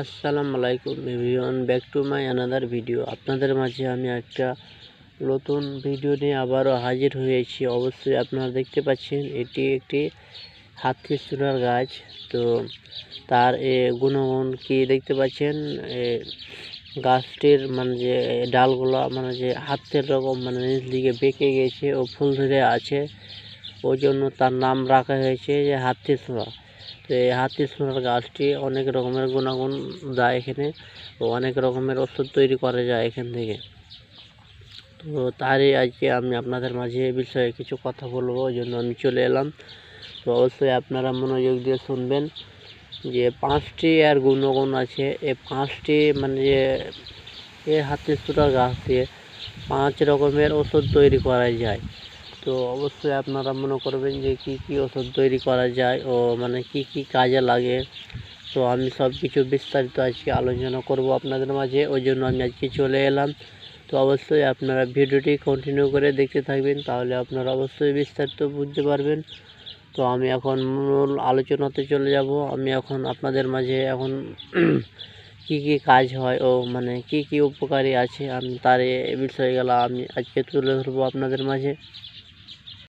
আসসালামু আলাইকুম everyone, back to my another video. আপনাদের মাঝে আমি একটা নতুন ভিডিও নিয়ে আবারও হাজির হয়েছি। অবশ্যই আপনারা দেখতে পাচ্ছেন এটি একটি হাতী চূড়ার গাছ। তো তার গুণগুণ কি দেখতে পাচ্ছেন, গাছটির মানে যে ডালগুলো মানে যে হাতের রকম মানে নিচ দিকে বেঁকে গেছে ও ফুল ধরে আছে, ওই জন্য তার নাম রাখা হয়েছে যে হাতী চূড়া। তো এই হাতী চূড়ার গাছটি অনেক রকমের গুণাগুণ দেয় এখানে, ও অনেক রকমের ওষুধ তৈরি করা যায় এখান থেকে। তো তারই আজকে আমি আপনাদের মাঝে এই বিষয়ে কিছু কথা বলবো, ওই জন্য আমি চলে এলাম। তো অবশ্যই আপনারা মনোযোগ দিয়ে শুনবেন যে 5টি আর গুণগুণ আছে। এই 5টি মানে যে এই হাতী চূড়ার গাছ দিয়ে 5 রকমের ওষুধ তৈরি করা যায়। তো অবশ্যই আপনারা মনে করবেন যে কি কি ওষুধ তৈরি করা যায় ও মানে কি কি কাজে লাগে। তো আমি সব কিছু বিস্তারিত আজকে আলোচনা করব আপনাদের মাঝে, ওই জন্য আমি আজকে চলে এলাম। তো অবশ্যই আপনারা ভিডিওটি কন্টিনিউ করে দেখতে থাকবেন, তাহলে আপনারা অবশ্যই বিস্তারিত বুঝতে পারবেন। তো আমি এখন মূল আলোচনাতে চলে যাব। আমি এখন আপনাদের মাঝে এখন কি কি কাজ হয় ও মানে কি কি উপকারী আছে আমি তার এ বিষয়গুলো আমি আজকে তুলে ধরবো আপনাদের মাঝে।